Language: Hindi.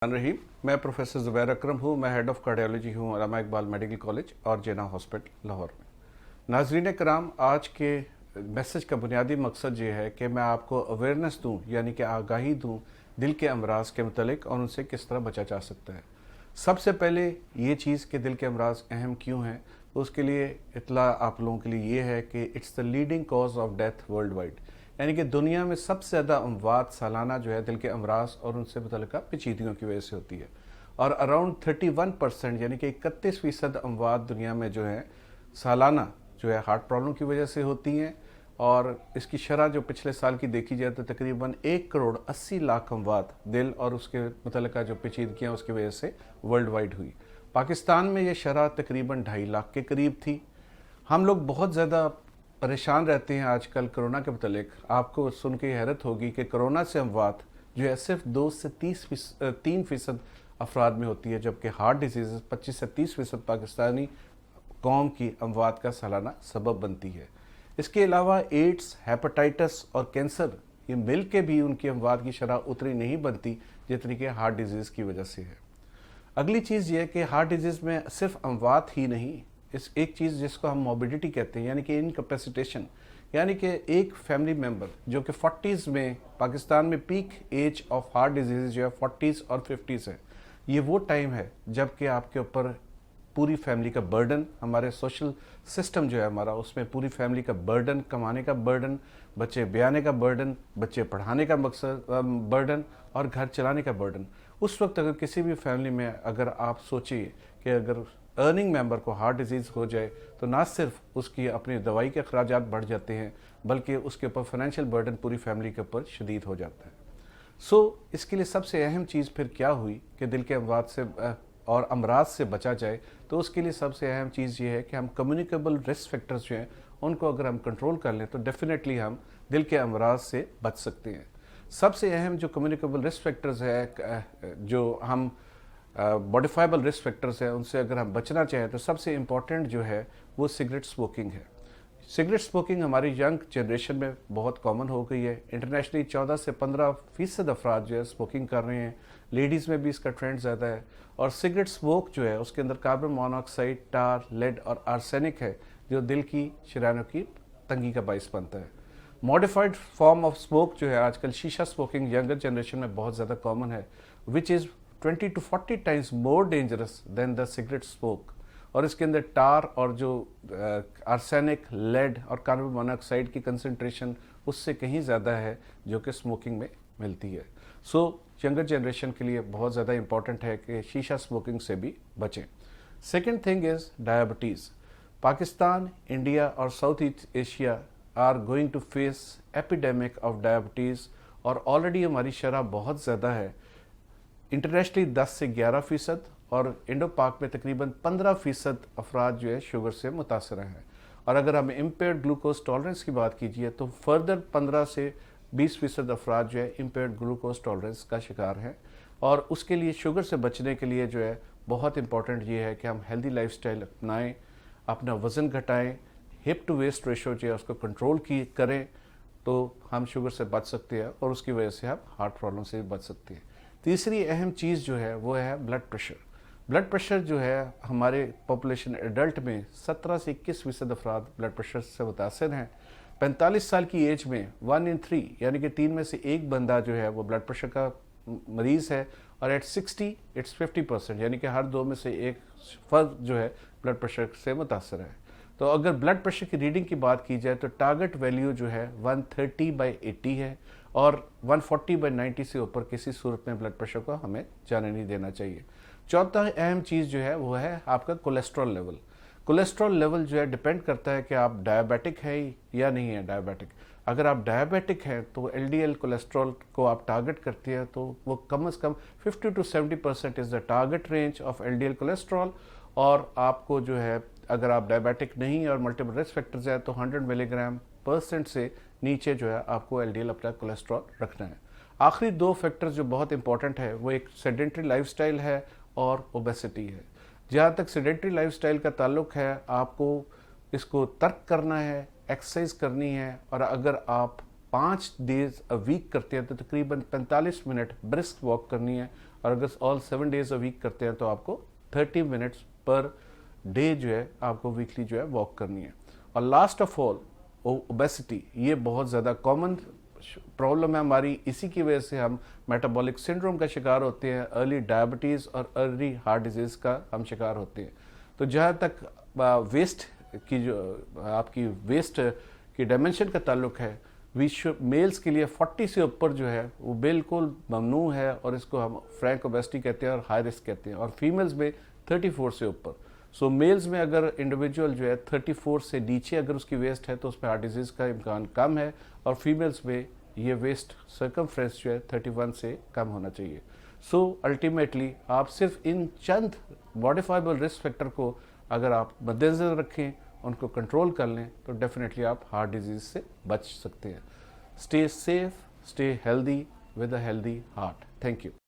रहीम। मैं प्रोफेसर ज़ुबैर अकरम हूँ। मैं हेड ऑफ़ कार्डियोलॉजी हूँ अल्लामा इकबाल मेडिकल कॉलेज और जिन्ना हॉस्पिटल लाहौर में। नाज़रीन कराम, आज के मैसेज का बुनियादी मकसद ये है कि मैं आपको अवेयरनेस दूँ, यानी कि आगाही दूँ दिल के अमराज के मतलब और उनसे किस तरह बचा जा सकता है। सबसे पहले ये चीज़ कि दिल के अमराज अहम क्यों हैं, उसके लिए इतला आप लोगों के लिए ये है कि it's the leading cause of death world wide, यानी कि दुनिया में सबसे ज़्यादा अमवात सालाना जो है दिल के अमराज और उनसे मुतल्लिक़ा पेचीदगियों की वजह से होती है। और अराउंड 31% यानी कि 31% अमवात दुनिया में जो है सालाना जो है हार्ट प्रॉब्लम की वजह से होती हैं। और इसकी शरह जो पिछले साल की देखी जाए तो तकरीबन 1 करोड़ 80 लाख अमवात दिल और उसके मुतल्लिक़ा जो पेचीदगियाँ उसकी वजह से वर्ल्ड वाइड हुई। पाकिस्तान में ये शरह तकरीबन 2.5 लाख के करीब थी। हम लोग बहुत ज़्यादा परेशान रहते हैं आजकल कोरोना के मतलब। आपको सुन के हैरत होगी कि कोरोना से अमवात जो है सिर्फ 2 से 3% अफराद में होती है, जबकि हार्ट डिजीज़ 25 से 30% पाकिस्तानी कौम की अमवात का सालाना सबब बनती है। इसके अलावा एड्स, हेपेटाइटिस और कैंसर ये मिल के भी उनकी अमवात की शरह उतनी नहीं बनती जितनी कि हार्ट डिजीज़ की वजह से है। अगली चीज़ ये है कि हार्ट डिजीज़ में सिर्फ अमवात ही नहीं, इस एक चीज़ जिसको हम मोबिडिटी कहते हैं, यानी कि इनकैपेसिटेशन, यानी कि एक फैमिली मेंबर जो कि 40s में, पाकिस्तान में peak age of heart disease जो है 40s और 50s है। ये वो टाइम है जबकि आपके ऊपर पूरी फैमिली का बर्डन, हमारे सोशल सिस्टम जो है हमारा, उसमें पूरी फैमिली का बर्डन, कमाने का बर्डन, बच्चे ब्याने का बर्डन, बच्चे पढ़ाने का मकसद बर्डन और घर चलाने का बर्डन। उस वक्त अगर किसी भी फैमिली में अगर आप सोचिए कि अगर अर्निंग मेंबर को हार्ट डिजीज़ हो जाए तो ना सिर्फ उसकी अपनी दवाई के अखराजात बढ़ जाते हैं, बल्कि उसके ऊपर फाइनेंशियल बर्डन पूरी फैमिली के ऊपर शदीद हो जाता है। इसके लिए सबसे अहम चीज़ फिर क्या हुई कि दिल के अमराज से और अमराज से बचा जाए, तो उसके लिए सबसे अहम चीज़ ये है कि हम कम्युनिकेबल रिस्क फैक्टर्स जो हैं उनको अगर हम कंट्रोल कर लें तो डेफिनेटली हम दिल के अमराज से बच सकते हैं। सबसे अहम जो कम्युनिकेबल रिस्क फैक्टर्स है, जो हम मॉडिफाइबल रिस्क फैक्टर्स है, उनसे अगर हम बचना चाहें तो सबसे इम्पॉर्टेंट जो है वो सिगरेट स्मोकिंग है। सिगरेट स्मोकिंग हमारी यंग जनरेशन में बहुत कॉमन हो गई है। इंटरनेशनली 14 से 15% अफराद जो है स्मोकिंग कर रहे हैं। लेडीज़ में भी इसका ट्रेंड ज़्यादा है। और सिगरेट स्मोक जो है उसके अंदर कार्बन मोनोऑक्साइड, टार, लेड और आर्सेनिक है, जो दिल की शरायनों की तंगी का बायस बनता है। मॉडिफाइड फॉर्म ऑफ स्मोक जो है आजकल शीशा स्मोकिंग यंगर जनरेशन में बहुत ज़्यादा कॉमन है, which is 20 to 40 times more dangerous than the cigarette smoke. और इसके अंदर टार और जो आर्सेनिक, लेड और कार्बन मोनोऑक्साइड की कंसंट्रेशन उससे कहीं ज़्यादा है जो कि स्मोकिंग में मिलती है। यंगर जनरेशन के लिए बहुत ज़्यादा इंपॉर्टेंट है कि शीशा स्मोकिंग से भी बचें। Second thing is diabetes. Pakistan, India और south east Asia are going to face epidemic of diabetes और ऑलरेडी हमारी शरह बहुत ज़्यादा है। इंटरनेशनली 10 से 11% और इंडो पाक में तकरीबन 15% अफराद जो है शुगर से मुतासर हैं। और अगर हम इम्पेयर्ड ग्लूकोज टॉलरेंस की बात कीजिए तो फर्दर 15 से 20% अफराद जो है इम्पेयर्ड ग्लूकोज टॉलरेंस का शिकार हैं। और उसके लिए शुगर से बचने के लिए जो है बहुत इंपॉर्टेंट ये है कि हम हेल्दी लाइफस्टाइल अपनाएं, अपना वज़न घटाएं, हिप टू वेस्ट रेशो जो है उसको कंट्रोल की करें, तो हम शुगर से बच सकते हैं और उसकी वजह से हम हार्ट प्रॉब्लम से भी बच सकते हैं। तीसरी अहम चीज़ जो है वो है ब्लड प्रेशर। ब्लड प्रेशर जो है हमारे पॉपुलेशन एडल्ट में 17 से 21% अफराद ब्लड प्रेशर से मुतासर हैं। 45 साल की एज में 1 in 3 यानी कि 3 में से एक बंदा जो है वो ब्लड प्रेशर का मरीज़ है। और एट 60 इट्स 50%, यानी कि हर 2 में से एक फर्द जो है ब्लड प्रेशर से मुतासर है। तो अगर ब्लड प्रेशर की रीडिंग की बात की जाए तो टारगेट वैल्यू जो है 130/80 है और 140/90 से ऊपर किसी सूरत में ब्लड प्रेशर को हमें जाने नहीं देना चाहिए। चौथा अहम चीज़ जो है वो है आपका कोलेस्ट्रॉल लेवल। कोलेस्ट्रॉल लेवल जो है डिपेंड करता है कि आप डायबिटिक है या नहीं है डायबिटिक। अगर आप डायबिटिक हैं तो एलडीएल कोलेस्ट्रॉल को आप टारगेट करते हैं तो वो कम से कम 50 to 70% is the target range of LDL cholesterol. और आपको जो है अगर आप डायबिटिक नहीं और मल्टीपल रिस्क फैक्टर्स है तो 100 mg/% से नीचे जो है आपको एलडीएल अपना कोलेस्ट्रॉल रखना है। आखिरी 2 फैक्टर्स जो बहुत इंपॉर्टेंट है वो एक सेडेंट्री लाइफस्टाइल है और ओबेसिटी है। जहाँ तक सेडेंट्री लाइफस्टाइल का ताल्लुक है, आपको इसको तर्क करना है, एक्सरसाइज करनी है। और अगर आप 5 days अ वीक करते हैं तो तकरीबन 45 मिनट ब्रिस्क वॉक करनी है और अगर ऑल 7 डेज अ वीक करते हैं तो आपको 30 मिनट्स पर डे जो है आपको वीकली जो है वॉक करनी है। और लास्ट ऑफ ऑल ओबेसिटी, ये बहुत ज़्यादा कॉमन प्रॉब्लम है हमारी, इसी की वजह से हम मेटाबॉलिक सिंड्रोम का शिकार होते हैं, अर्ली डायबिटीज़ और अर्ली हार्ट डिजीज़ का हम शिकार होते हैं। तो जहाँ तक वेस्ट की जो आपकी वेस्ट की डायमेंशन का ताल्लुक है, विश्व मेल्स के लिए 40 से ऊपर जो है वो बिल्कुल ममनू है और इसको हम फ्रैंक ओबेसिटी कहते हैं और हाई रिस्क कहते हैं, और फीमेल्स में 34 से ऊपर। सो मेल्स में अगर इंडिविजुअल जो है 34 से नीचे अगर उसकी वेस्ट है तो उसमें हार्ट डिजीज़ का इम्कान कम है, और फीमेल्स में ये वेस्ट सर्कमफ्रेंस जो है 31 से कम होना चाहिए। सो अल्टीमेटली आप सिर्फ इन चंद मॉडिफाइबल रिस्क फैक्टर को अगर आप मद्देनजर रखें, उनको कंट्रोल कर लें, तो डेफिनेटली आप हार्ट डिजीज़ से बच सकते हैं। Stay safe, stay healthy with a healthy heart. Thank you.